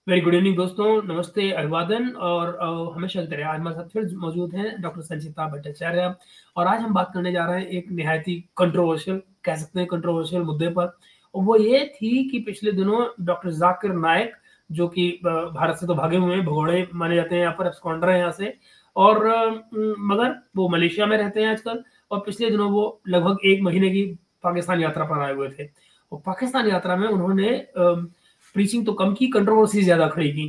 Very good evening दोस्तों, नमस्ते, अभिवादन और हमेशा की तरह आज हमारे साथ फिर मौजूद हैं डॉक्टर संचिता भट्टाचार्य। और आज हम बात करने जा रहे हैं एक निहायत ही कंट्रोवर्शियल, कह सकते हैं कंट्रोवर्शियल मुद्दे पर। और वो ये थी कि पिछले दिनों डॉक्टर जाकिर नाइक, जो कि भारत से तो भागे हुए हैं, भगोड़े माने जाते हैं, यहाँ पर एब्सकॉन्डर हैं यहाँ से। और मगर वो मलेशिया में रहते हैं आजकल। और पिछले दिनों वो लगभग 1 महीने की पाकिस्तान यात्रा पर आए हुए थे। और पाकिस्तान यात्रा में उन्होंने प्रीचिंग तो कम की, कंट्रोवर्सीज ज़्यादा खड़ी की।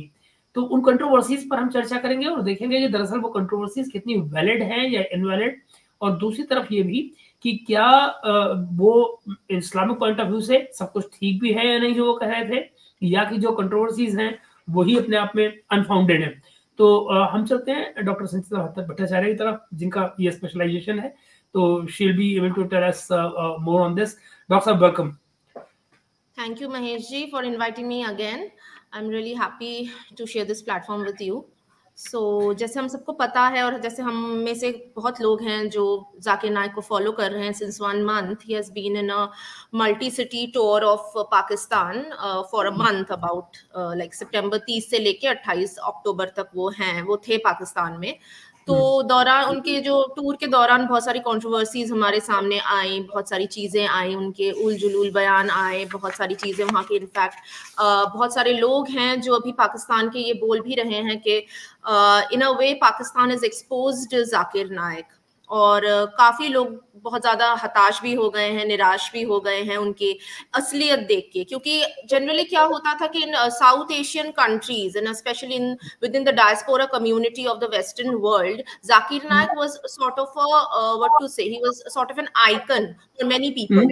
तो उन कंट्रोवर्सीज पर हम चर्चा करेंगे और देखेंगे कि दरअसल वो कंट्रोवर्सीज कितनी वैलिड हैं या इनवैलिड। और दूसरी तरफ ये भी कि क्या वो इस्लामिक पॉइंट ऑफ व्यू से सब कुछ ठीक भी है या नहीं जो वो कह रहे थे, या कि जो कंट्रोवर्सीज हैं वही अपने आप में अनफाउंडेड है। तो हम चलते हैं डॉक्टर संचिता भट्टाचार्य की तरफ, जिनका ये स्पेशलाइजेशन है। तो she will be able to tell us more on this. Doctor साहब, welcome. Thank you, Mahesh ji, for inviting me again. I'm really happy to share this platform with you. So, जैसे हम सबको पता है और जैसे हम में से बहुत लोग हैं जो जाकिर नाइक को फॉलो कर रहे हैं since 1 month. He has been in a multi-city tour of Pakistan for a month, about like सितंबर 30 से लेके 28 अक्टूबर तक वो थे पाकिस्तान में। तो दौरान उनके जो टूर के दौरान बहुत सारी कंट्रोवर्सीज हमारे सामने आई, बहुत सारी चीज़ें आई, उनके उल जुलूल बयान आए, बहुत सारी चीज़ें वहाँ के। इनफैक्ट बहुत सारे लोग हैं जो अभी पाकिस्तान के ये बोल भी रहे हैं कि इन अ वे पाकिस्तान इज एक्सपोज्ड जाकिर नाइक। और काफ़ी लोग बहुत ज़्यादा हताश भी हो गए हैं, निराश भी हो गए हैं उनकी असलियत देख के, क्योंकि जनरली क्या होता था कि in South Asian countries and specially in with in the diaspora community of the western world, Zakir Naik was sort of what to say, he was sort of an icon for many people.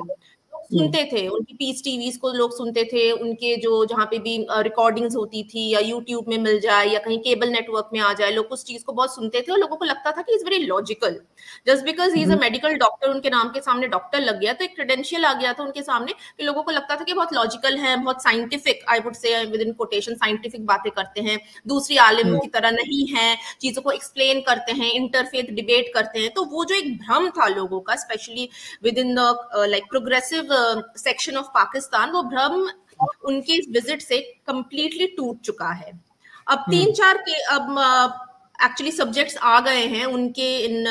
सुनते थे उनकी piece TVs को, लोग सुनते थे उनके जो जहाँ पे भी रिकॉर्डिंग्स होती थी या यूट्यूब में मिल जाए या कहीं केबल नेटवर्क में आ जाए, लोग उस चीज को बहुत सुनते थे और लोगों को लगता था कि is very logical. Just because he is a medical doctor, उनके नाम के सामने डॉक्टर लग गया तो एक क्रेडेंशियल आ गया था उनके सामने कि लोगों को लगता था कि बहुत लॉजिकल है, बहुत scientific, I would say with in quotation, scientific बातें करते हैं, दूसरी आलिम की तरह नहीं है, चीजों को एक्सप्लेन करते हैं, इंटरफेथ डिबेट करते हैं। तो वो जो एक भ्रम था लोगों का, specially with in the like progressive section of Pakistan, वो भ्रम उनके इस विजिट से कंप्लीटली टूट चुका है। अब 3-4 के अब एक्चुअली सब्जेक्ट्स आ गए हैं उनके इन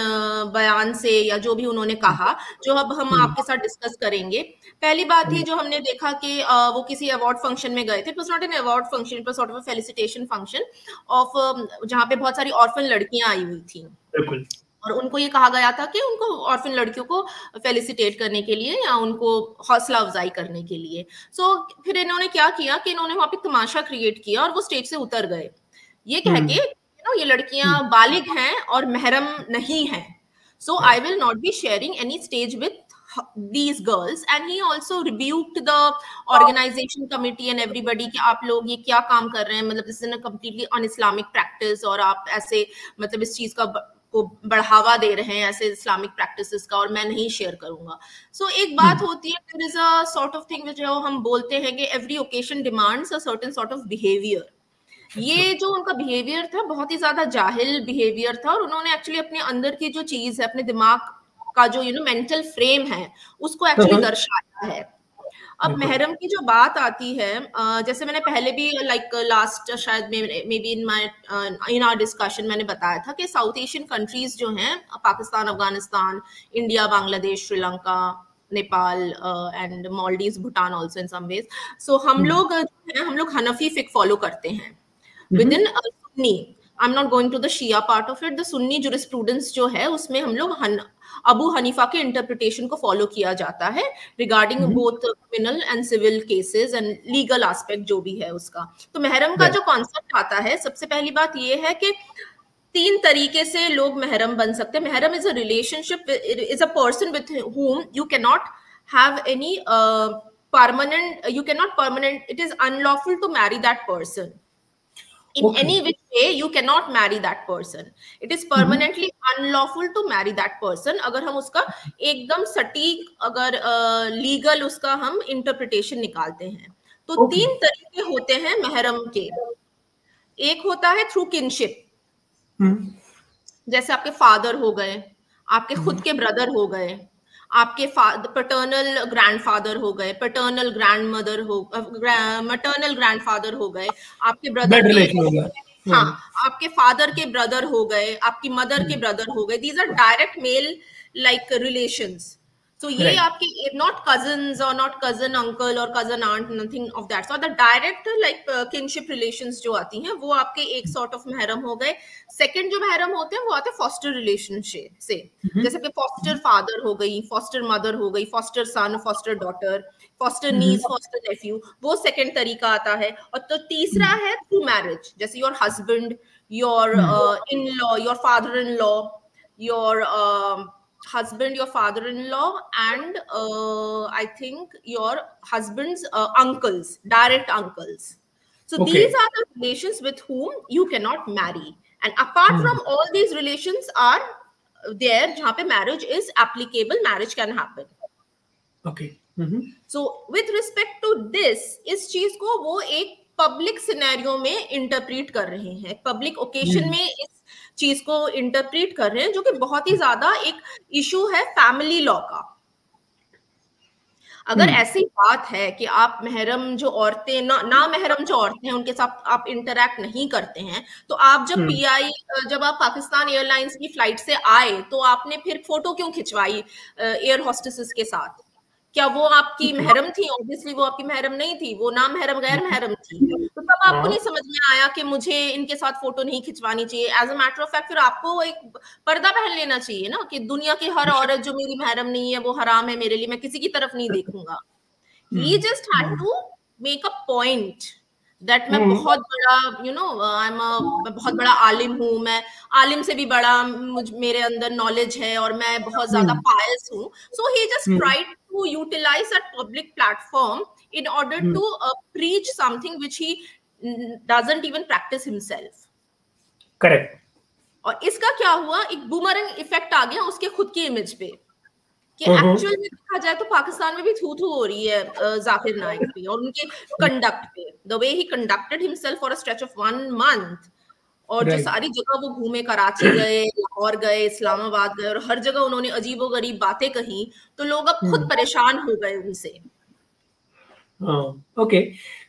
बयान से या जो भी उन्होंने कहा, जो अब हम आपके साथ डिस्कस करेंगे। पहली बात ही जो हमने देखा कि वो किसी अवार्ड फंक्शन में गए थे। It was not an award function, it was sort of a felicitation function of जहाँ पे बहुत सारी ऑर्फन लड़कियां आई हुई थी। बिल्कुल। और उनको ये कहा गया था कि उनको ऑर्फन लड़कियों को फेलिसिटेट करने के लिए या उनको हौसला अफजाई करने के लिए। सो फिर इन्होंने क्या किया कि इन्होंने वहां पे तमाशा क्रिएट किया और वो स्टेज से उतर गए, ये कह के ये लड़कियां बालिग हैं और महरम नहीं हैं, so I will not be sharing any stage with these girls. And he also rebuked the organization committee and everybody कि आप लोग ये क्या काम कर रहे हैं, मतलब this is a completely un-Islamic practice और आप ऐसे मतलब इस चीज को बढ़ावा दे रहे हैं ऐसे इस्लामिक प्रैक्टिसेस का, और मैं नहीं शेयर करूंगा। सो एक बात होती है, there is a sort of thing जो हम बोलते हैं कि every occasion demands a certain sort of behaviour. ये जो उनका बिहेवियर था बहुत ही ज्यादा जाहिल बिहेवियर था, और उन्होंने एक्चुअली अपने अंदर की जो चीज है, अपने दिमाग का जो मेंटल फ्रेम है, उसको एक्चुअली दर्शाया है। अब महरम की जो बात आती है, जैसे मैंने पहले भी लाइक लास्ट शायद maybe in our discussion मैंने बताया था कि साउथ एशियन कंट्रीज जो हैं, Pakistan, Afghanistan, India, Bangladesh, Sri Lanka, Nepal and Maldives, Bhutan also in some ways. So हम लोग हनफी फिक फॉलो करते हैं with in Sunni. I am not going to the Shia part of it. The Sunni jurisprudence जो है उसमें हम लोग अबू हनीफा के इंटरप्रिटेशन को फॉलो किया जाता है regarding both criminal and civil cases and legal aspect जो भी है उसका। तो महरम का जो कॉन्सेप्ट आता है, सबसे पहली बात ये है कि 3 तरीके से लोग महरम बन सकते हैं। महरम is a relationship, is a person with whom you cannot have any permanent, you cannot permanent, it is unlawful to marry that person in any which way. You cannot marry that person, it is permanently unlawful to marry that person। अगर हम उसका एकदम सटीक अगर legal उसका हम interpretation निकालते हैं तो 3 तरीके होते हैं महरम के। एक होता है थ्रू किनशिप, जैसे आपके फादर हो गए, आपके खुद के ब्रदर हो गए, आपके पैटर्नल ग्रैंडफादर हो गए, पैटर्नल ग्रैंडमदर हो, मैटर्नल ग्रैंडफादर हो गए, आपके ब्रदर ब्लड के, रिलेशन हो गया। हाँ, आपके फादर के ब्रदर हो गए, आपकी मदर के ब्रदर हो गए। These are direct male like relations. So ये आपके नॉट cousins और नॉट cousin uncle और cousin aunt, nothing of that. So the direct like kinship relations जो आती हैं वो आपके एक sort of महरम हो गए। सेकंड जो महरम होते हैं वो आते हैं foster relationship से, जैसे कि foster father हो गई, foster mother हो गई, foster son, foster daughter, foster niece, foster nephew, वो सेकंड तरीका आता है। और तो तीसरा है through marriage, जैसे your husband, your in-law, your father-in-law, your husband, your father-in-law, and I think your husband's uncles, direct uncles. So these are the relations with whom you cannot marry. And apart from all these relations are there jahan pe marriage is applicable, marriage can happen. Okay. So with respect to this, इस चीज को वो एक public scenario में interpret कर रहे हैं, public occasion में इस चीज को इंटरप्रीट कर रहे हैं, जो कि बहुत ही ज्यादा एक इशू है फैमिली लॉ का। अगर ऐसी बात है कि आप महरम जो औरतें ना महरम जो औरतें हैं उनके साथ आप इंटरैक्ट नहीं करते हैं, तो आप जब आप पाकिस्तान एयरलाइंस की फ्लाइट से आए तो आपने फिर फोटो क्यों खिंचवाई एयर होस्टेसेस के साथ? क्या वो आपकी महरम थी? ऑब्वियसली वो आपकी महरम नहीं थी, वो ना महरम गैर महरम थी। तो तब आपको नहीं समझ में आया कि मुझे इनके साथ फोटो नहीं खिंचवानी चाहिए। As a matter of fact फिर आपको एक पर्दा पहन लेना चाहिए ना, कि दुनिया की हर औरत जो मेरी महरम नहीं है वो हराम है मेरे लिए, मैं किसी की तरफ नहीं देखूंगा। He just had to make a point that मैं बहुत बड़ा मैं बहुत बड़ा आलिम हूँ, मैं आलिम से भी बड़ा मेरे अंदर नॉलेज है और मैं बहुत ज्यादा पायस हूँ। So he just tried to utilize that public platform in order to preach something which he doesn't even practice himself. Correct. और इसका क्या हुआ, एक बूमरैंग इफेक्ट आ गया उसके खुद की इमेज पे, कि एक्चुअल में देखा जाए तो पाकिस्तान में भी थू हो रही है जाकिर नाइक पे और उनके कंडक्ट पे, the way he conducted himself for a stretch of 1 month। और जो सारी जगह वो घूमे, कराची गए, लाहौर गए, इस्लामाबाद गए, और हर जगह उन्होंने अजीबोगरीब बातें कही, तो लोग अब खुद परेशान हो गए उनसे। ओके,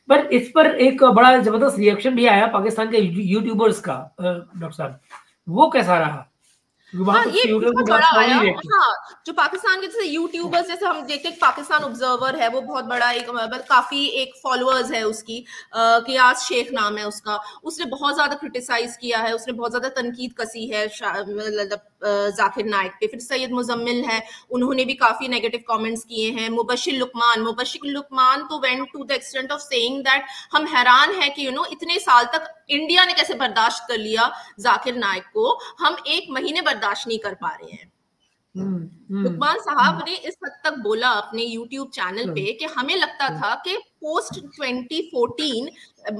पर इस पर एक बड़ा जबरदस्त रिएक्शन भी आया पाकिस्तान के यूट्यूबर्स का, डॉक्टर साहब, वो कैसा रहा? हाँ, ये बहुत बड़ा आया। हाँ, जो पाकिस्तान के जैसे यूट्यूबर्स, जैसे हम देखते हैं पाकिस्तान ऑब्जर्वर है, वो बहुत बड़ा एक काफी एक फॉलोअर्स है उसकी, कियास शेख नाम है उसका। उसने बहुत ज्यादा क्रिटिसाइज किया है, उसने बहुत ज्यादा तनकीद कसी है जाकिर नाइक पे। फिर सैयद मुजम्मिल है, उन्होंने भी काफी नेगेटिव कमेंट्स किए हैं। मुबशिर लुकमान तो went to the extent of saying that हम हैरान है कि इतने साल तक इंडिया ने कैसे बर्दाश्त कर लिया जाकिर नाइक को, हम 1 महीने बर्दाश्त नहीं कर पा रहे हैं। लुकमान साहब ने इस हद तक बोला अपने YouTube चैनल पे कि हमें लगता था कि पोस्ट 2014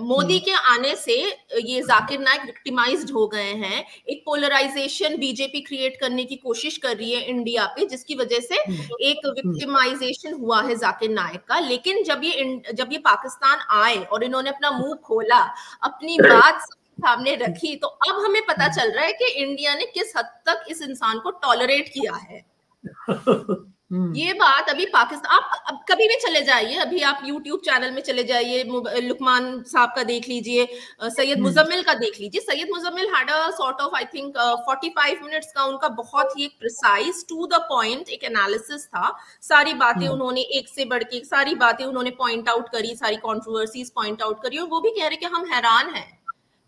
मोदी के आने से ये जाकिर नाइक विक्टिमाइज्ड हो गए हैं, एक पोलराइजेशन बीजेपी क्रिएट करने की कोशिश कर रही है इंडिया पे, जिसकी वजह से एक विक्टिमाइजेशन हुआ है जाकिर नाइक का। लेकिन जब ये पाकिस्तान आए और इन्होंने अपना मुंह खोला, अपनी बात सामने रखी, तो अब हमें पता चल रहा है कि इंडिया ने किस हद तक इस इंसान को टॉलरेट किया है। ये बात अभी पाकिस्तान, आप अब कभी भी चले जाइए, अभी आप YouTube चैनल में चले जाइए, लुकमान साहब का देख लीजिए, सैयद मुजम्मिल का देख लीजिए। Syed Muzammil had a sort of I think 45 minutes का उनका बहुत ही एक प्रिसाइज टू द पॉइंट एक एनालिसिस था। सारी बातें उन्होंने एक से बढ़ के सारी बातें उन्होंने पॉइंट आउट करी, सारी कॉन्ट्रोवर्सीज पॉइंट आउट करी, और वो भी कह रहे कि हम हैरान हैं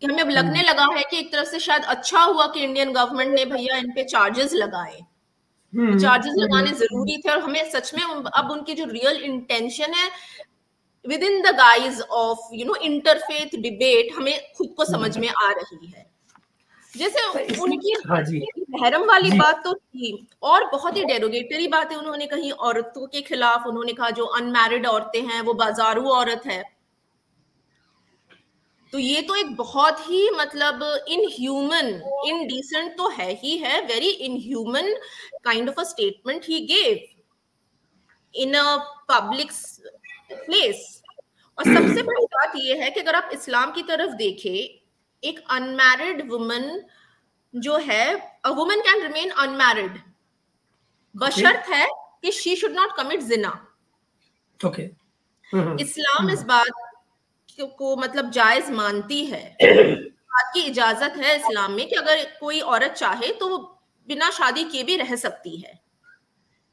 कि हमें अब लगने लगा है कि एक तरफ से शायद अच्छा हुआ कि इंडियन गवर्नमेंट ने भैया इन पे चार्जेस लगाए, चार्जेस लगाने जरूरी थे, और हमें सच में अब उनकी जो रियल इंटेंशन है with in the guys of interfaith debate हमें खुद को समझ में आ रही है। जैसे उनकी महरम वाली बात तो थी, और बहुत ही डेरोगेटरी बातें उन्होंने कही औरतों के खिलाफ। उन्होंने कहा जो अनमैरिड औरतें हैं वो बाजारू औरत है। तो ये तो एक बहुत ही मतलब इनह्यूमन, इनडिसेंट तो है ही है, very inhuman kind of a statement he gave in a public place. और सबसे बड़ी बात ये है कि अगर आप इस्लाम की तरफ देखें, एक अनमैरिड वुमन जो है, a woman can remain unmarried बशर्त है कि शी शुड नॉट कमिट जिना। ओके। इस्लाम इस बात को मतलब जायज मानती है, बात की इजाजत है इस्लाम में कि अगर कोई औरत चाहे तो वो बिना शादी किए भी रह सकती है,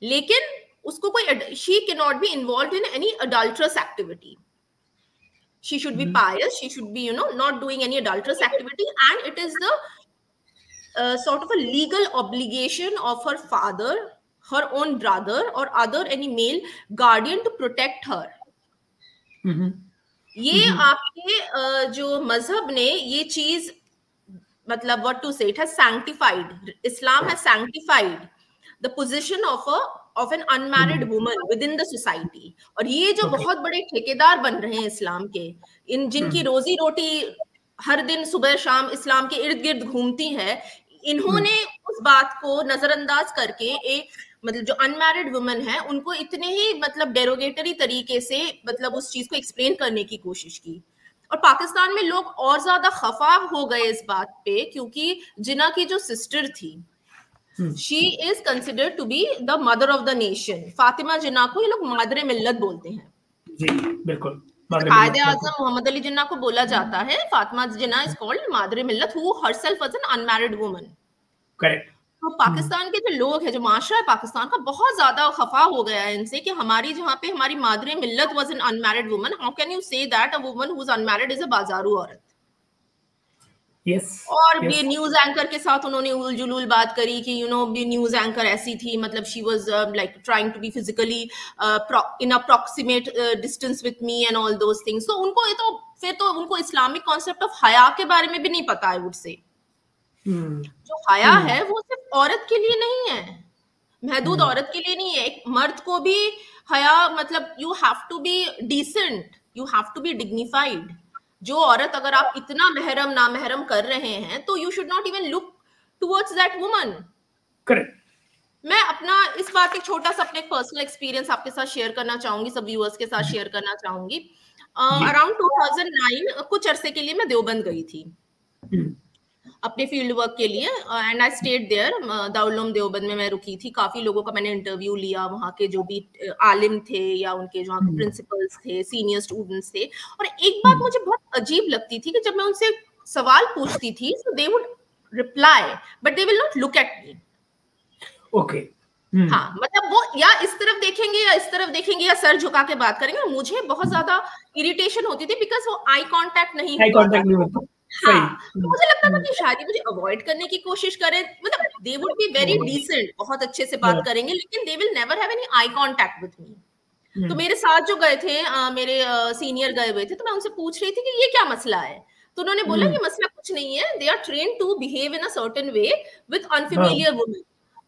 लेकिन उसको कोई she can not be involve in any adulterous activity. She should be pious, she should be, not doing any adulterous activity, and it is the sort of a legal obligation of her father, her own brother or other any male guardian to protect her. ये आपके जो मजहब ने ये चीज मतलब what to say, it has sanctified, Islam has sanctified the position of an unmarried woman within the society. और ये जो बहुत बड़े ठेकेदार बन रहे हैं इस्लाम के, इन जिनकी रोजी रोटी हर दिन सुबह शाम इस्लाम के इर्द गिर्द घूमती है, इन्होंने उस बात को नजरअंदाज करके एक मतलब जो अनमैरिड वुमेन है उनको इतने ही मतलब डेरोगेटरी तरीके से मतलब उस चीज को एक्सप्लेन करने की कोशिश की. और पाकिस्तान में लोग और ज्यादा खफा हो गए इस बात पे क्योंकि जिना की जो सिस्टर थी, she is considered to be the mother of the nation. Fatima Jinnah को ये लोग मादरे मिल्लत बोलते हैं. जी बिल्कुल. कायदे आजम मोहम्मद अली जिन्ना को बोला जाता है, फातिमा जिन्ना is called मादरे Millat who herself was an unmarried woman. Correct. तो पाकिस्तान के जो लोग हैं, जो माशरा है पाकिस्तान का, बहुत ज्यादा खफा हो गया है इनसे कि हमारी जहाँ पे हमारी मादरे मिल्लत was an unmarried woman, how can you say that a woman who is unmarried is a बाजारू औरत. Yes, और ये न्यूज एंकर के साथ उन्होंने उल जुलूल बात करी कि न्यूज एंकर ऐसी थी, मतलब she was like trying to be physically in approximate distance with me and all those things. तो उनको ये तो फिर तो उनको इस्लामिक कॉन्सेप्ट ऑफ हया के बारे में भी नहीं पता, आई वुड से. जो हया है वो सिर्फ औरत के लिए नहीं है, महदूद औरत के लिए नहीं है. एक मर्द को भी हया मतलब you have to be decent, you have to be dignified. जो औरत अगर आप इतना महरम नामहरम कर रहे हैं तो you should not even look towards that woman. Correct. मैं अपना इस बात एक छोटा सा अपने पर्सनल एक्सपीरियंस आपके साथ शेयर करना चाहूंगी, सब व्यूअर्स के साथ शेयर करना चाहूंगी. अराउंड 2009 कुछ अरसे के लिए मैं देवबंद गई थी अपने फील्ड वर्क के लिए, and I stayed there. Darul Uloom Deoband में मैं रुकी थी. काफी लोगों का मैंने इंटरव्यू लिया, वहाँ के जो भी आलिम थे या उनके जो प्रिंसिपल्स थे, सीनियर स्टूडेंट्स थे. और एक बात मुझे बहुत अजीब लगती थी कि जब मैं उनसे सवाल पूछती थी so they would reply but they will not look at me. Okay. हाँ, मतलब वो या इस तरफ देखेंगे या इस तरफ देखेंगे या सर झुका के बात करेंगे. मुझे बहुत ज्यादा इरिटेशन होती थी बिकॉज वो आई कांटेक्ट नहीं होता. हाँ, तो मुझे लगता था कि शायद मुझे अवॉइड करने की कोशिश करें. मतलब they would be very decent, बहुत अच्छे से बात करेंगे, लेकिन they will never have any eye contact with me. तो मेरे साथ जो गए थे मेरे सीनियर गए हुए थे, तो मैं उनसे पूछ रही थी कि ये क्या मसला है. तो उन्होंने बोला ये मसला कुछ नहीं है, they are train to behave in a certain way with unfamiliar women.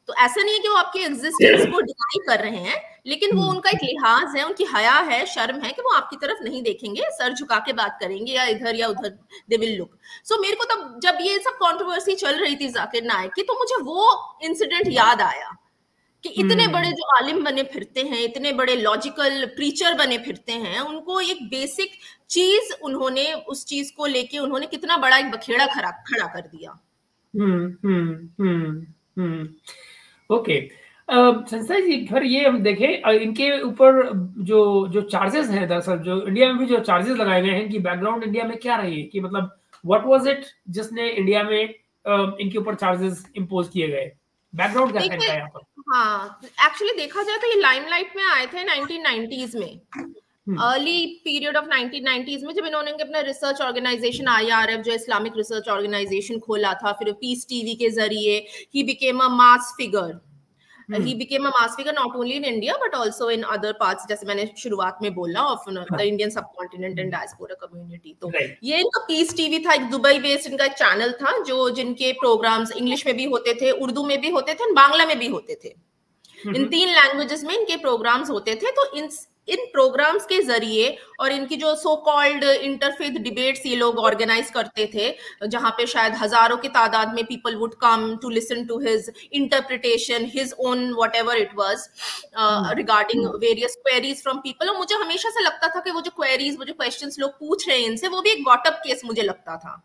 तो ऐसा नहीं है कि वो आपके एग्जिस्टेंस को डिनाई कर रहे हैं, लेकिन वो उनका एक लिहाज है, उनकी हया है, शर्म है कि वो आपकी तरफ नहीं देखेंगे, सर झुका के बात करेंगे या इधर या उधर दे विल लुक. सो मेरे को तब जब ये सब कंट्रोवर्सी चल रही थी जाकिर नाइक की, तो मुझे वो इंसिडेंट याद आया कि इतने बड़े जो आलिम बने फिरते हैं, इतने बड़े लॉजिकल प्रीचर बने फिरते हैं, उनको एक बेसिक चीज उन्होंने उस चीज को लेके उन्होंने कितना बड़ा एक बखेड़ा खड़ा कर दिया. ओके. संस्था जी, फिर ये हम देखें इनके ऊपर जो चार्जेस हैं, दरअसल जो इंडिया में भी जो चार्जेस लगाए गए हैं, कि बैकग्राउंड इंडिया में क्या रही है, कि मतलब व्हाट वाज इट जिसने इंडिया में इनके ऊपर चार्जेस इंपोज किए गए, बैकग्राउंड क्या था यहाँ पर? हाँ, एक्चुअली देखा जाए तो ये लाइमलाइट में आए थे 1990s में, अर्ली पीरियड ऑफ 1990s में, जब इन्होंने अपना रिसर्च ऑर्गेनाइजेशन IRF जो इस्लामिक रिसर्च ऑर्गेनाइजेशन खोला था. फिर पीस टीवी के जरिए he became a mass figure. He became a mass figure not only in India but also in other parts, जैसे मैंने शुरुआत में बोला, of the Indian subcontinent and diaspora community. तो ये इनका पीस टीवी था, एक दुबई बेस्ड इनका एक चैनल था जो जिनके प्रोग्राम्स इंग्लिश में भी होते थे, उर्दू में भी होते थे और बांग्ला में भी होते थे. इन 3 लैंग्वेजेस में इनके प्रोग्राम्स होते थे. तो इन प्रोग्राम्स के जरिए और इनकी जो सो कॉल्ड इंटरफेथ डिबेट्स ये लोग ऑर्गेनाइज करते थे, जहां पे शायद हजारों की तादाद में people would come to listen to his interpretation, his own whatever it was, regarding various queries from people. और मुझे हमेशा से लगता था कि वो जो क्वेरीज, वो जो क्वेश्चंस लोग पूछ रहे हैं इनसे, वो भी एक गॉटअप केस मुझे लगता था.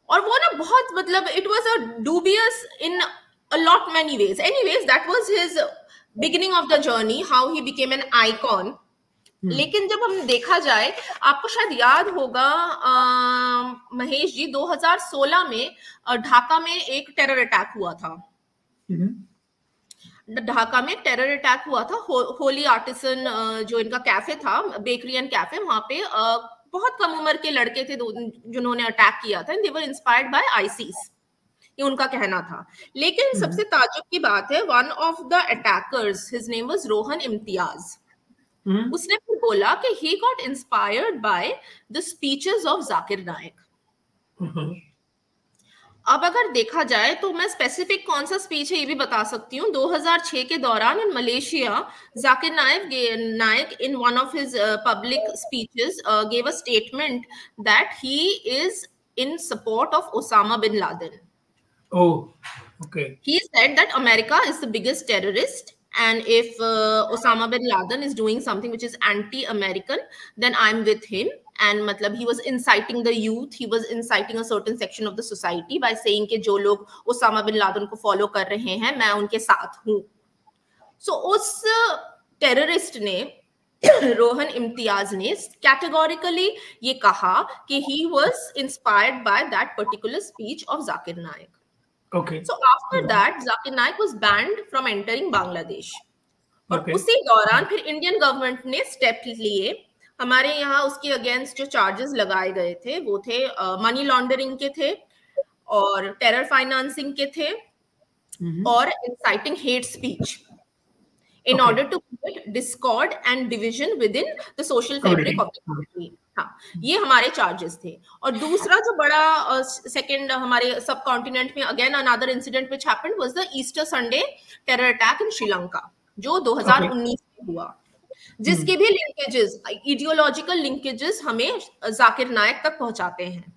और वो ना बहुत मतलब it was a dubious in a lot many ways. Anyways, that was his beginning of the journey, how he became an icon. लेकिन जब हम देखा जाए, आपको शायद याद होगा महेश जी, 2016 में ढाका में एक टेरर अटैक हुआ था। ढाका में टेरर अटैक हुआ था। होली आर्टिसन जो इनका कैफे था, बेकरी एंड कैफे, वहां पे बहुत कम उम्र के लड़के थे जिन्होंने अटैक किया था। दे वर इंस्पायर्ड बाय आईसिस, ये उनका कहना था। लेकिन सबसे ताज्जुब की बात है, one of the attackers, his name was Rohan Imtiaz, उसने फिर बोला कि he got inspired by the speeches of Zakir Naik. अब अगर देखा जाए तो मैं स्पेसिफिक कौन सा स्पीच है ये भी बता सकती हूँ। 2006 के दौरान in Malaysia, Zakir Naik in one of his public speeches gave a statement that he is in support of Osama bin Laden. Oh, okay. He said that America is the biggest terrorist, and if Osama bin Laden is doing something which is anti-American, then I'm with him. And matlab, he was inciting the youth, he was inciting a certain section of the society by saying कि जो लोग Osama bin Laden को follow कर रहे हैं, मैं उनके साथ हूँ। So उस terrorist ने, रोहन इम्तियाज ने categorically ये कहा कि he was inspired by that particular speech of Zakir Naik. Okay. So after that, Zakir Naik was banned from entering Bangladesh. और Okay. उसी दौरान फिर इंडियन गवर्नमेंट ने स्टेप लिए। हमारे यहाँ उसके अगेंस्ट जो चार्जेस लगाए गए थे वो थे मनी लॉन्ड्रिंग के थे, और टेरर फाइनेंसिंग के थे, और inciting hate speech in order to create discord and division within the social fabric of the country. हाँ, ये हमारे चार्जेस थे। और दूसरा जो बड़ा सेकंड हमारे सब कॉन्टिनेंट में again another incident which happened was the Easter Sunday terror attack in Sri Lanka, जो 2019 में हुआ, जिसके भी लिंकेजेस, आइडियोलॉजिकल लिंकेजेस हमें जाकिर नाइक तक पहुंचाते हैं।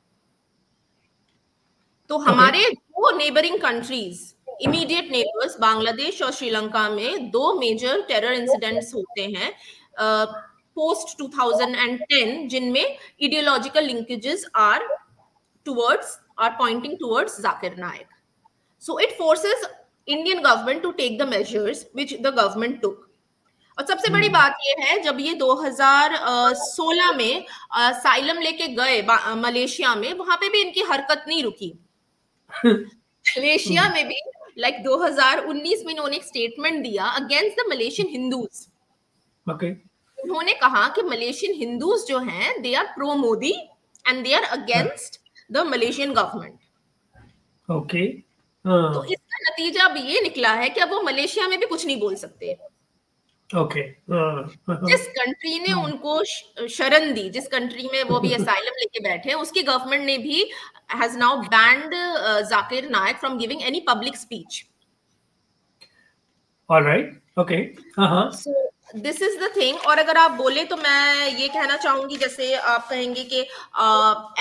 तो हमारे दो neighbouring countries, immediate neighbours Bangladesh और श्रीलंका में दो मेजर टेरर इंसिडेंट्स होते हैं पोस्ट 2010, जिनमें ideological linkages are pointing towards Zakir Naik. So it forces Indian government to take the measures which the government took. और सबसे बड़ी बात ये है, जब ये 2016 में साइलम लेके गए मलेशिया में, वहां पे भी इनकी हरकत नहीं रुकी। मलेशिया में भी लाइक 2019 में इन्होंने एक स्टेटमेंट दिया अगेंस्ट द मलेशियन हिंदूज। उन्होंने कहा कि मलेशियन हिंदूज जो हैं, they are pro Modi and they are against the Malaysian government. Okay. तो इसका नतीजा भी ये निकला है कि अब वो मलेशिया में भी कुछ नहीं बोल सकते। ओके। जिस कंट्री ने उनको शरण दी, जिस कंट्री में वो भी असाइलम लेके बैठे, उसकी गवर्नमेंट ने भी has now banned Zakir Naik from giving any public speech. All right. Okay. So this is the thing. और अगर आप बोले तो मैं ये कहना चाहूंगी, जैसे आप कहेंगे कि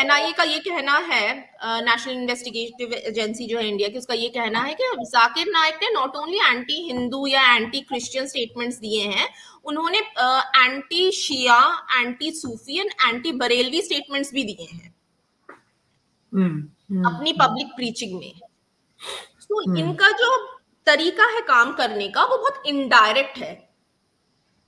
NIA का ये कहना है, नेशनल इन्वेस्टिगेटिव एजेंसी जो है इंडिया की, उसका ये कहना है कि जाकिर नाइक ने नॉट ओनली एंटी हिंदू या एंटी क्रिश्चियन स्टेटमेंट्स दिए हैं, उन्होंने anti Shia, anti Sufi and anti Barelvi statements भी दिए हैं अपनी पब्लिक प्रीचिंग में। तो इनका जो तरीका है काम करने का, वो बहुत इनडायरेक्ट है।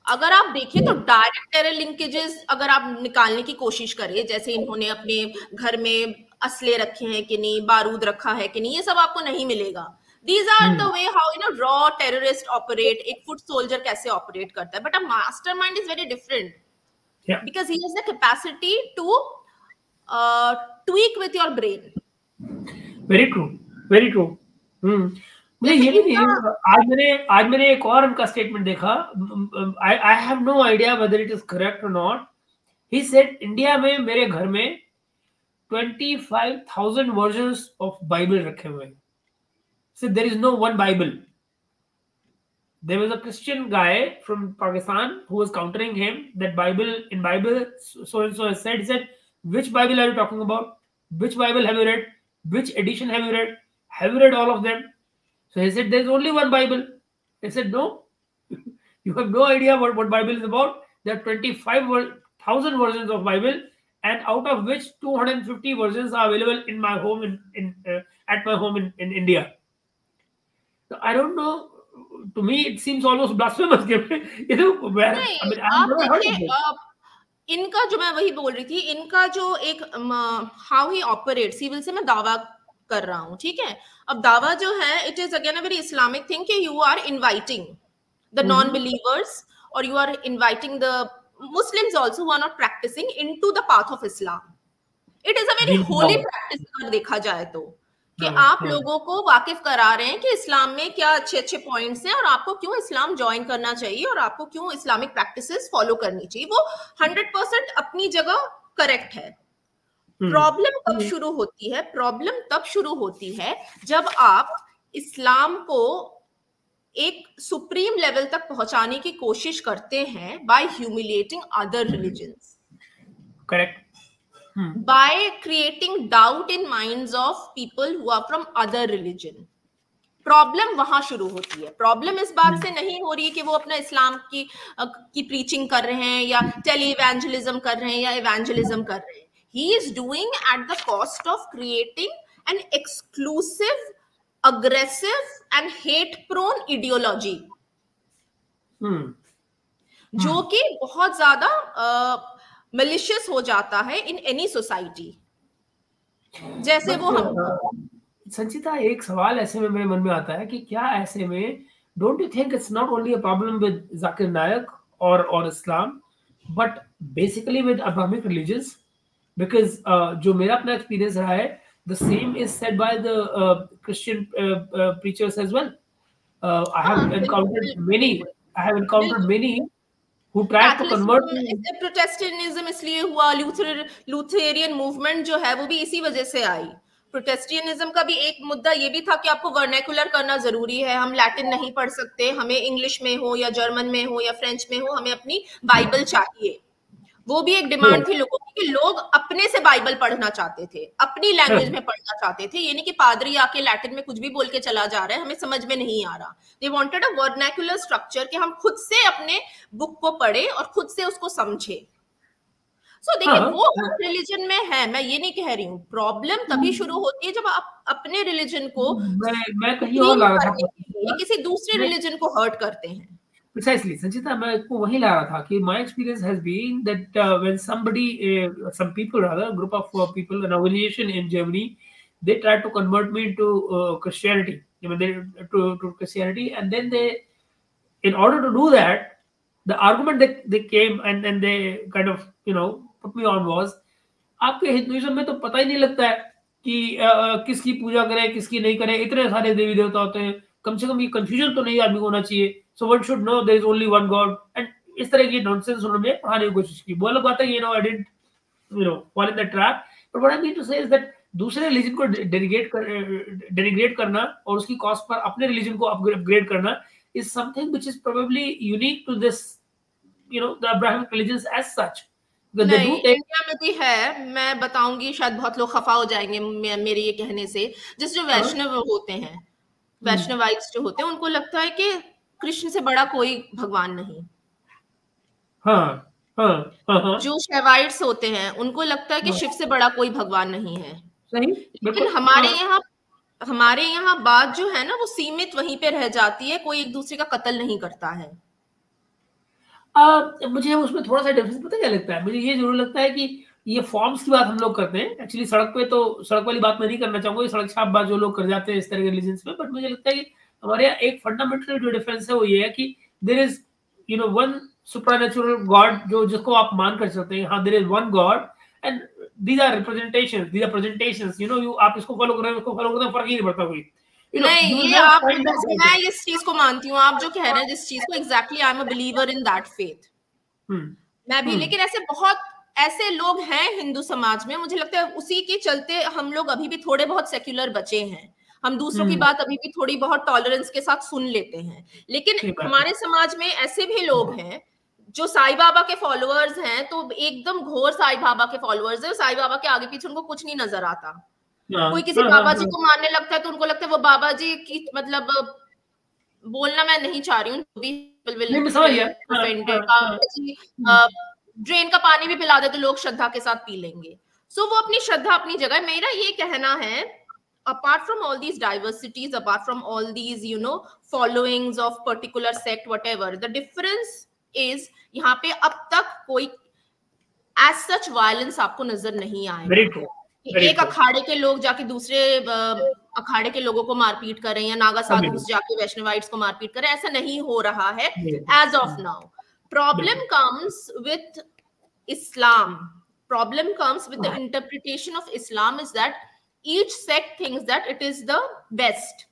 अगर आप देखें तो डायरेक्ट टेरर लिंकेजेस अगर आप निकालने की कोशिश करें, जैसे इन्होंने अपने घर में असले रखे हैं कि नहीं, बारूद रखा है कि नहीं, ये सब आपको नहीं मिलेगा। These are the way how raw terrorist operate, एक foot soldier कैसे operate करता है, but a mastermind is very different, because he has the capacity to tweak with your brain. Very true, very true. मुझे ये भी नहीं, आज मैंने एक और उनका स्टेटमेंट देखा, I have no idea whether it is correct or not. He said India में मेरे घर में 25,000 versions of Bible रखे हुए हैं. So there is no one Bible. There was a Christian guy from Pakistan who was countering him that in Bible so and so has said. He said, which Bible are you talking about? Which Bible have you read? Which edition have you read? Have you read all of them? So he said, there is only one Bible. He said, no, you have no idea what Bible is about. There are 25,000 versions of Bible, and out of which 250 versions are available in my home at my home in India. So I don't know to me it seems almost blasphemous. You know, where नहीं, I mean, I've आप never heard of देखिए, this. इनका जो, मैं वही बोल रही थी, इनका जो एक हाउ ही ऑपरेट, सिविल से मैं दावा कर रहा हूँ, ठीक है। अब दावा जो है, it is again a very Islamic thing कि you are inviting the non believers, और you are inviting the Muslims also who are not practising into the path of Islam. It is a very दीन की होली दावत। Practice अगर देखा जाए तो, कि हाँ, आप हाँ, लोगों को वाकिफ करा रहे हैं कि इस्लाम में क्या अच्छे अच्छे पॉइंट्स हैं और आपको क्यों इस्लाम ज्वाइन करना चाहिए और आपको क्यों इस्लामिक प्रैक्टिसेस फॉलो करनी चाहिए। वो 100% अपनी जगह करेक्ट है। प्रॉब्लम कब शुरू होती है? प्रॉब्लम तब शुरू होती है जब आप इस्लाम को एक सुप्रीम लेवल तक पहुंचाने की कोशिश करते हैं by humiliating other religions, correct. by creating doubt in minds of people who are from other religion। Problem वहां शुरू होती है। प्रॉब्लम इस बात से नहीं हो रही है कि वो अपना इस्लाम की प्रीचिंग कर रहे हैं या टेली इवेंजलिज्म कर रहे हैं या इवेंजलिज्म कर रहे हैं। He is doing at the cost of creating an exclusive, aggressive and hate prone ideology, जो कि बहुत ज्यादा malicious हो जाता है in any society। जैसे वो हम संचिता, एक सवाल ऐसे में मेरे मन में आता है कि क्या ऐसे में don't you think it's not only a problem with Zakir Naik और इस्लाम, but basically with Abrahamic religions? Because जो मेरा अपना एक्सपीरियंस रहा है, the same is said by the Christian preachers as well. I have encountered many who tried to convert me. Protestantism इसलिए हुआ, लूथेरियन movement जो है वो भी इसी वजह से आई। प्रोटेस्टेंटिज्म का भी एक मुद्दा ये भी था कि आपको वर्नैकुलर करना जरूरी है, हम लैटिन नहीं पढ़ सकते, हमें इंग्लिश में हो या जर्मन में हो या फ्रेंच में हो, हमें अपनी बाइबल चाहिए। वो भी एक डिमांड थी लोगों की, कि लोग अपने से बाइबल पढ़ना चाहते थे, अपनी लैंग्वेज में पढ़ना चाहते थे। ये नहीं कि पादरी आके लैटिन में कुछ भी बोल के चला जा रहा है, हमें समझ में नहीं आ रहा। They wanted a vernacular structure, कि हम खुद से अपने बुक को पढ़े और खुद से उसको समझे। सो देखिए, वो रिलीजन में है, मैं ये नहीं कह रही हूँ। प्रॉब्लम तभी शुरू होती है जब आप अपने रिलीजन को मैं कहीं और ला रहा था, किसी दूसरे रिलीजन को हर्ट करते हैं। Precisely, Sanchita, मैं इसको वही ला रहा था कि my experience has been that when somebody, some people rather, a group of people, an organization in Germany, they tried to convert me to Christianity. I mean, to Christianity, and then they, in order to do that, the argument that they came and they kind of put me on was, आपके Hinduism में तो पता ही नहीं लगता है कि किसकी पूजा करें किसकी नहीं करें, इतने सारे देवी देवता होते हैं, कम से कम ये कंफ्यूजन तो नहीं आदमी को होना चाहिए। So one should know there is only one God, and इस तरह की नॉनसेंस उन्होंने पढ़ाने की कोशिश की। वो अलग बात है, I didn't fall in that trap, but what I mean to say is that दूसरे रिलीजन को डेनिग्रेट करना और उसकी कॉस्ट पर अपने रिलीजन को अपग्रेड करना is something which is probably unique to this, the Abrahamic religions as such. नहीं, India में भी है, मैं बताऊंगी, शायद बहुत लोग खफा हो जाएंगे मेरे ये कहने से। जिस जो वैष्णव होते हैं, वैष्णवाइट्स जो होते हैं, उनको लगता है कि कृष्ण से बड़ा कोई भगवान नहीं। जो शैवाइट्स होते हैं, उनको लगता है कि शिव से बड़ा कोई भगवान नहीं है। लेकिन हमारे यहाँ बात जो है ना, वो सीमित वहीं पे रह जाती है, कोई एक दूसरे का कत्ल नहीं करता है। मुझे उसमें थोड़ा सा डिफरेंस पता क्या लगता है, मुझे ये जरूर लगता है कि ये फॉर्म्स की बात हम लोग करते हैं। एक्चुअली सड़क पे तो सड़क वाली बात मैं नहीं करना चाहूंगा, सड़क छाप बात जो लोग कर जाते हैं इस तरह के रिलीजन्स में, बट मुझे लगता है कि हमारे यहाँ एक फंडामेंटल जो डिफरेंस है वो ये है कि there is one supernatural god जो जिसको आप मान कर सकते हैं। हाँ, there is one god and these are representations, these are presentations. आप इसको फॉलो कर रहे हैं, उसको फॉलो करते हैं, फर्क ही नहीं पड़ता कोई। नहीं, ये आप, मैं इस चीज को मानती हूँ, आप जो कह रहे हैं जिस चीज को, exactly I am a believer in that faith. मैं भी, लेकिन ऐसे बहुत ऐसे लोग हैं हिंदू समाज में, मुझे लगता है उसी के चलते हम लोग अभी भी थोड़े बहुत सेक्युलर बचे हैं। हम दूसरों की बात अभी भी थोड़ी बहुत टॉलरेंस के साथ सुन लेते हैं। लेकिन हमारे समाज में ऐसे भी लोग हैं जो साईं बाबा के फॉलोअर्स हैं, तो एकदम घोर साईं बाबा के फॉलोअर्स है। साईं बाबा के आगे पीछे उनको कुछ नहीं नजर आता। कोई किसी बाबा जी को मानने लगता है तो उनको लगता है वो बाबा जी की, मतलब बोलना मैं नहीं चाह रही हूँ, ड्रेन का पानी भी पिला दे तो लोग श्रद्धा के साथ पी लेंगे। सो वो अपनी श्रद्धा अपनी जगह। मेरा ये कहना है apart from all these diversities, apart from all these, you know, followings of particular sect, whatever, the difference is यहाँ पे अब तक कोई as such violence आपको नजर नहीं आएगा। एक अखाड़े के लोग जाके दूसरे अखाड़े के लोगों को मारपीट करें या नागा साधु जाके वैष्णवाइट्स को मारपीट करें, ऐसा नहीं हो रहा है as of now. Problem comes with Islam. Problem comes with the interpretation of Islam is that each sect thinks that it is the best.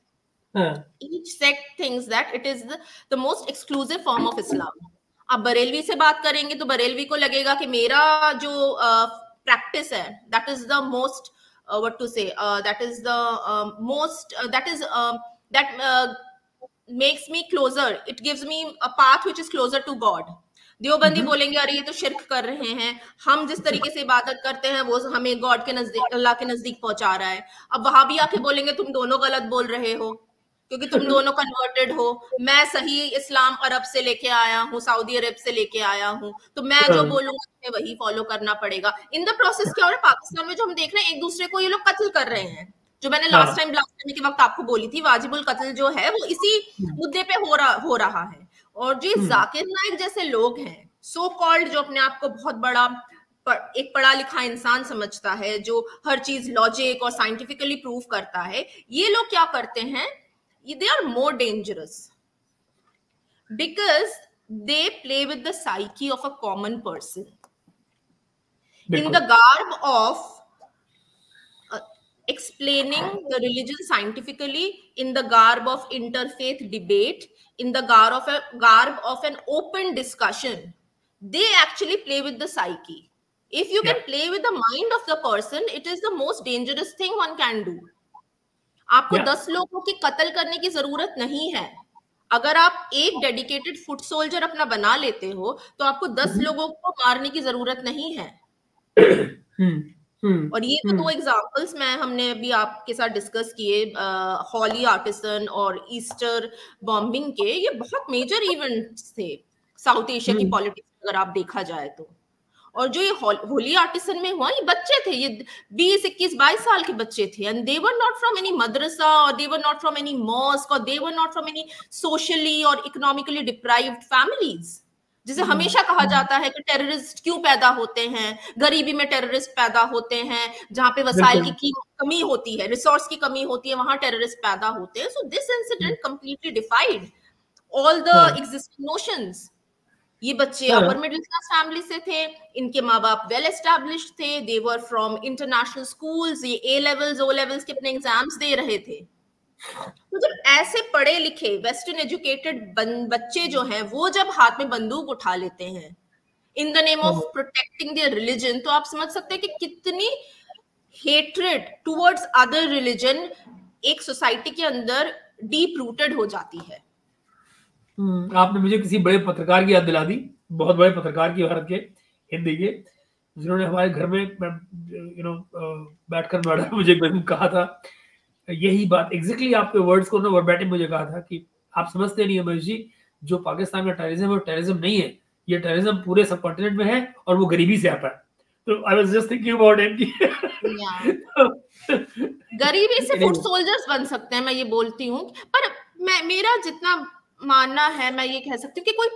Each sect thinks that it is the most exclusive form of Islam. अब बरेलवी से बात करेंगे तो बरेलवी को लगेगा कि मेरा जो practice है, that is the most what to say, that is the most that makes me closer, it gives me a path which is closer to God. Deobandi बोलेंगे अरे ये तो शिर्क कर रहे हैं, हम जिस तरीके से इबादत करते हैं वो हमें गॉड के नजदीक, अल्लाह के नजदीक पहुंचा रहा है। अब वहां भी आके बोलेंगे तुम दोनों गलत बोल रहे हो क्योंकि तुम दोनों कन्वर्टेड हो, मैं सही इस्लाम अरब से लेके आया हूँ, सऊदी अरब से लेके आया हूँ, तो मैं जो बोलूंगा तुम्हें वही फॉलो करना पड़ेगा। इन द प्रोसेस क्या हो रहा है पाकिस्तान में, जो हम देख रहे हैं एक दूसरे को ये लोग कत्ल कर रहे हैं, जो मैंने लास्ट टाइम ब्लास्फेमी के वक्त आपको बोली थी, वाजिबुल कत्ल जो है वो इसी मुद्दे पे हो रहा है। और जो जाकिर नाइक जैसे लोग हैं, सो कॉल्ड, जो अपने आप को बहुत बड़ा एक पढ़ा लिखा इंसान समझता है, जो हर चीज लॉजिक और साइंटिफिकली प्रूव करता है, ये लोग क्या करते हैं, they are more dangerous because they play with the psyche of a common person in the garb of explaining the religion scientifically, in the garb of interfaith debate, in the garb of an open discussion. They actually play with the psyche. If you can play with the mind of the person, it is the most dangerous thing one can do. आपको 10 लोगों की कत्ल करने की जरूरत नहीं है। अगर आप एक डेडिकेटेड फुट सोल्जर अपना बना लेते हो तो आपको 10 लोगों को मारने की जरूरत नहीं है। और ये तो 2 एग्जांपल्स हमने अभी आपके साथ डिस्कस किए, हॉली आर्टिसन और ईस्टर बॉम्बिंग के, ये बहुत मेजर इवेंट्स थे साउथ एशिया की पॉलिटिक्स अगर आप देखा जाए तो। और जो ये होली आर्टिसन में हुआ, ये बच्चे थे, ये 20, 21, 22 साल के बच्चे थे, and they were not from any मदरसा और they were not from any mosque और they were not from any socially और इकोनॉमिकली डिप्राइव्ड फैमिलीज। जिसे हमेशा कहा जाता है कि टेररिस्ट क्यों पैदा होते हैं, गरीबी में टेररिस्ट पैदा होते हैं, जहां पे वसाइल की कमी होती है, रिसोर्स की कमी होती है, वहां टेररिस्ट पैदा होते हैं। So this incident completely डिफाइड all the existing notions. ये बच्चे अपर मिडिल क्लास फैमिली से थे, इनके माँ बाप वेल एस्टैब्लिश्ड थे, दे वर फ्रॉम इंटरनेशनल स्कूल्स, ये ए लेवल्स ओ लेवल्स के अपने एग्जाम्स दे रहे थे। तो जब ऐसे पढ़े लिखे वेस्टर्न एजुकेटेड बच्चे जो हैं वो जब हाथ में बंदूक उठा लेते हैं in the name of protecting their religion, तो आप समझ सकते हैं कि कितनी हेट्रेड टुवर्ड्स अदर रिलीजन एक सोसाइटी के अंदर डीप रूटेड हो जाती है। आपने मुझे किसी बड़े पत्रकार की याद दिला दी, बहुत बड़े पत्रकार की, भारत के, हिंदी के, जिन्होंने हमारे घर में बैठकर मैडम मुझे कहा था यही बात, एग्जैक्टली आपके वर्ड्स को ना वर्बैटिम मुझे कहा था कि आप समझते नहीं उमेश जी, जो पाकिस्तान में टेररिज्म है वो टेररिज्म नहीं है, ये टेररिज्म पूरे सब कॉन्टिनेंट में है और वो गरीबी से आता है। तो I was just thinking about him कि गरीबी से फुट सोल्जर्स बन सकते हैं, मैं ये बोलती हूँ। पर मेरा जितना मानना है, मैं ये कह सकती हूँ कि कोई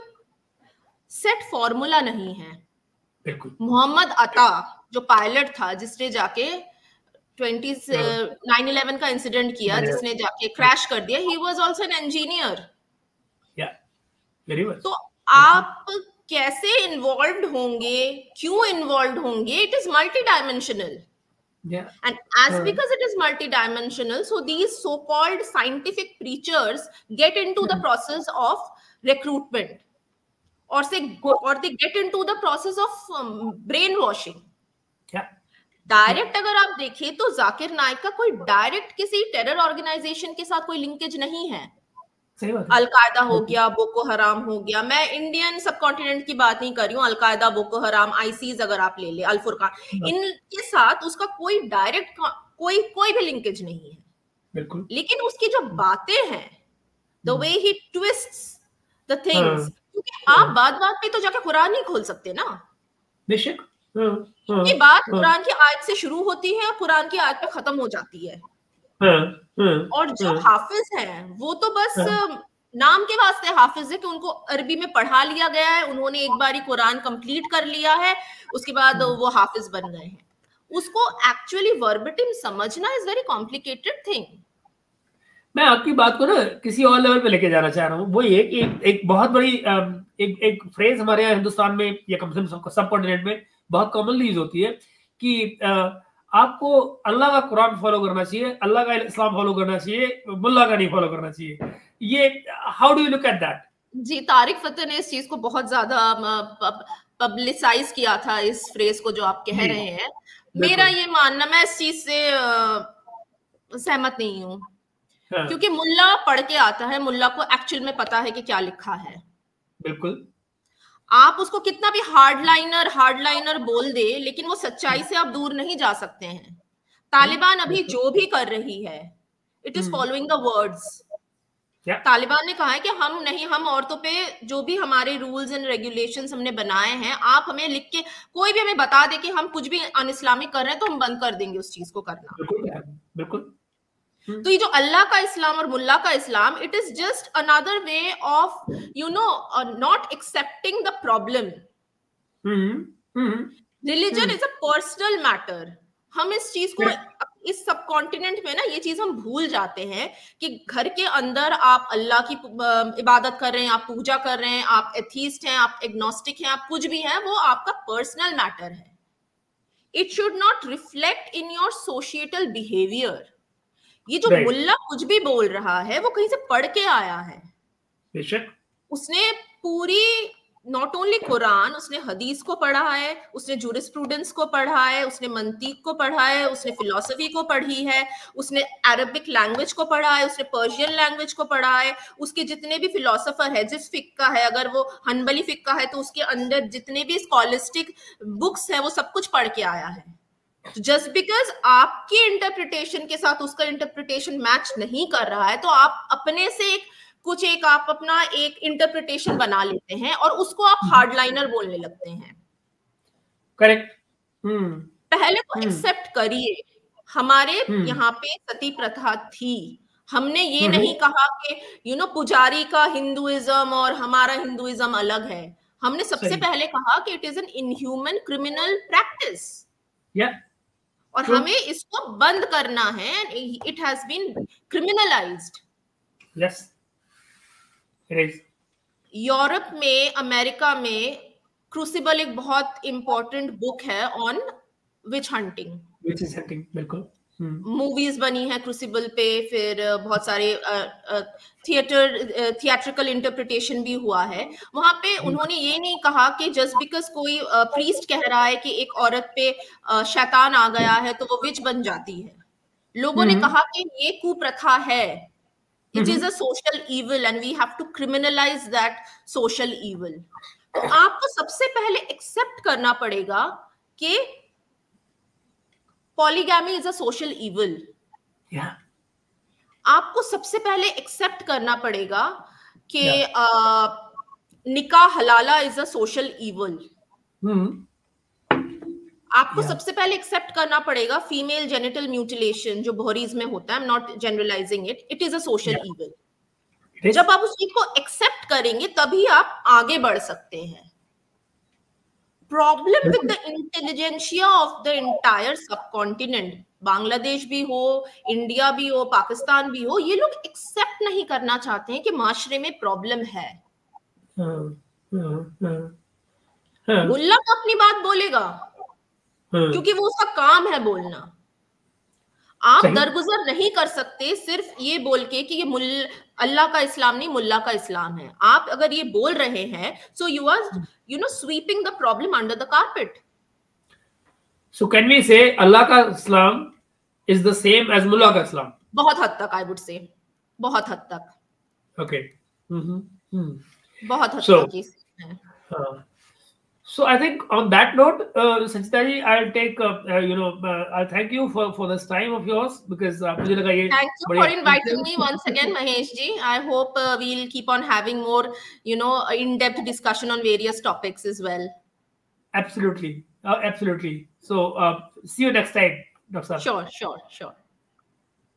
सेट फॉर्मूला नहीं है। मोहम्मद अता जो पायलट था, जिसने जाके 9/11 का इंसिडेंट किया, जिसने जाके क्रैश कर दिया, he was also an engineer. तो आप कैसे इन्वॉल्व्ड होंगे, क्यों इन्वॉल्व्ड होंगे, it is multi dimensional. And as because it is multidimensional, so these so-called scientific preachers get into the process of recruitment, or they get into the process of brainwashing. Direct अगर आप देखें तो जाकिर नाइक का कोई direct किसी terror organisation के साथ कोई लिंकेज नहीं है। अलकायदा हो गया, बोको हराम हो गया, मैं इंडियन सब कॉन्टिनेंट की बात नहीं कर रही हूँ, अलकायदा, बोको हराम, आईसीज अगर आप ले ले, अल-फुरकान, इनके साथ उसका कोई डायरेक्ट कोई भी लिंकेज नहीं है। बिल्कुल। लेकिन उसकी जो बातें हैं, the way he twists the things, क्योंकि आप बात पे तो जाके कुरान नहीं खोल सकते ना, बेशक ये बात कुरान की आयत से शुरू होती है और कुरान की आयत पे खत्म हो जाती है। और जो हाफिज हैं वो तो बस नाम के वास्ते हाफिज है कि उनको अरबी में पढ़ा लिया गया है, उन्होंने एक बार ही कुरान कंप्लीट कर लिया है, उसके बाद वो हाफिज बन गए हैं। उसको एक्चुअली वर्बटिम समझना इज वेरी कॉम्प्लिकेटेड थिंग। मैं आपकी बात को ना किसी और लेवल पे लेके जाना चाह रहा हूँ। वो एक बहुत बड़ी एक फ्रेज हमारे यहाँ हिंदुस्तान में या कम से कम सब कॉन्टिनेंट में बहुत कॉमनली यूज होती है कि आपको अल्लाह का कुरान फॉलो करना चाहिए, अल्लाह का इस्लाम फॉलो करना चाहिए, मुल्ला का नहीं फॉलो करना चाहिए। ये how do you look at that? जी, तारिक फतेह ने इस चीज को बहुत ज्यादा पब्लिसाइज किया था, इस फ्रेज को जो आप कह रहे हैं। मेरा ये मानना, मैं इस चीज से सहमत नहीं हूँ, क्योंकि मुल्ला पढ़ के आता है, मुल्ला को एक्चुअल में पता है कि क्या लिखा है। बिल्कुल। आप उसको कितना भी हार्डलाइनर बोल दे, लेकिन वो सच्चाई से आप दूर नहीं जा सकते हैं। तालिबान अभी जो भी कर रही है, it is following the words. Taliban ने कहा है कि हम औरतों पे जो भी हमारे रूल्स एंड रेगुलेशंस हमने बनाए हैं, आप हमें लिख के, कोई भी हमें बता दे कि हम कुछ भी अनइस्लामिक कर रहे हैं तो हम बंद कर देंगे उस चीज को करना। बिल्कुल। तो ये जो अल्लाह का इस्लाम और मुल्ला का इस्लाम, it is just another way of not accepting the problem. Religion is a personal matter. हम इस चीज को, इस सब कॉन्टिनेंट में ना, ये चीज हम भूल जाते हैं कि घर के अंदर आप अल्लाह की इबादत कर रहे हैं, आप पूजा कर रहे हैं, आप एथीस्ट हैं, आप एग्नोस्टिक हैं, आप कुछ भी हैं, वो आपका पर्सनल मैटर है। It should not reflect in your societal behaviour. ये जो मुल्ला कुछ भी बोल रहा है, वो कहीं से पढ़ के आया है। बेशक उसने पूरी, नॉट ओनली कुरान, उसने हदीस को पढ़ा है, उसने जूरिस्प्रूडेंस को पढ़ा है, उसने मंतीक को पढ़ा है, उसने फिलॉसफी को पढ़ी है, उसने अरबिक लैंग्वेज को पढ़ा है, उसने पर्शियन लैंग्वेज को पढ़ा है। उसके जितने भी फिलोसोफर है, जिस फिक्का है, अगर वो हनबली फिक्का है तो उसके अंदर जितने भी स्कॉलिस्टिक बुक्स है, वो सब कुछ पढ़ के आया है। जस्ट बिकॉज आपकी इंटरप्रिटेशन के साथ उसका इंटरप्रिटेशन मैच नहीं कर रहा है, तो आप अपने से आप अपना एक इंटरप्रिटेशन बना लेते हैं और उसको आप हार्डलाइनर बोलने लगते हैं। करेक्ट। पहले तो एक्सेप्ट करिए, हमारे यहाँ पे सती प्रथा थी। हमने ये नहीं कहा कि पुजारी का हिंदुइज्म और हमारा हिंदुइज्म अलग है। हमने सबसे पहले कहा कि it is an inhuman criminal practice, और हमें इसको बंद करना है। It has been criminalised. Yes, it is. Europe में, अमेरिका में क्रूसिबल एक बहुत इंपॉर्टेंट बुक है ऑन विच हंटिंग। बिल्कुल। मूवीज बनी है क्रूसिबल पे, फिर बहुत सारे थिएट्रिकल इंटरप्रिटेशन भी हुआ है। वहां पे उन्होंने ये नहीं कहा कि जस्ट बिकॉज कोई प्रीस्ट कह रहा है कि एक औरत पे शैतान आ गया है तो वो विच बन जाती है। लोगों ने कहा कि ये कुप्रथा है, it is a social evil and we have to criminalise that social evil. तो आपको सबसे पहले एक्सेप्ट करना पड़ेगा कि polygamy is a social evil. आपको सबसे पहले एक्सेप्ट करना पड़ेगा कि nikah halala is a social evil. आपको सबसे पहले एक्सेप्ट करना पड़ेगा फीमेल जेनिटल म्यूटिलेशन जो बोहरीज में होता है, I am not generalising it is a social evil. जब आप उस चीज को एक्सेप्ट करेंगे तभी आप आगे बढ़ सकते हैं। Problem with the intelligentsia of the entire subcontinent, Bangladesh भी हो, इंडिया भी हो, पाकिस्तान भी हो, ये लोग एक्सेप्ट नहीं करना चाहते हैं कि माशरे में प्रॉब्लम है। मुल्ला तो अपनी बात बोलेगा क्योंकि वो उसका काम है बोलना। आप दरगुजर नहीं कर सकते सिर्फ ये बोल के कि ये अल्लाह का इस्लाम नहीं, मुल्ला का इस्लाम है। आप अगर ये बोल रहे हैं, so you are sweeping the problem under the carpet. So can we say Allah ka Islam is the same as Mullah ka Islam? बहुत हद तक, I would say, बहुत हद तक. Okay. बहुत हद तक ये है. So I think on that note, Sanchita ji, I'll take I'll thank you for this time of yours because मुझे लगा ये. Thank you for inviting me once again, Mahesh ji. I hope we'll keep on having more in-depth discussion on various topics as well. Absolutely, absolutely. So see you next time, Dr. Sure.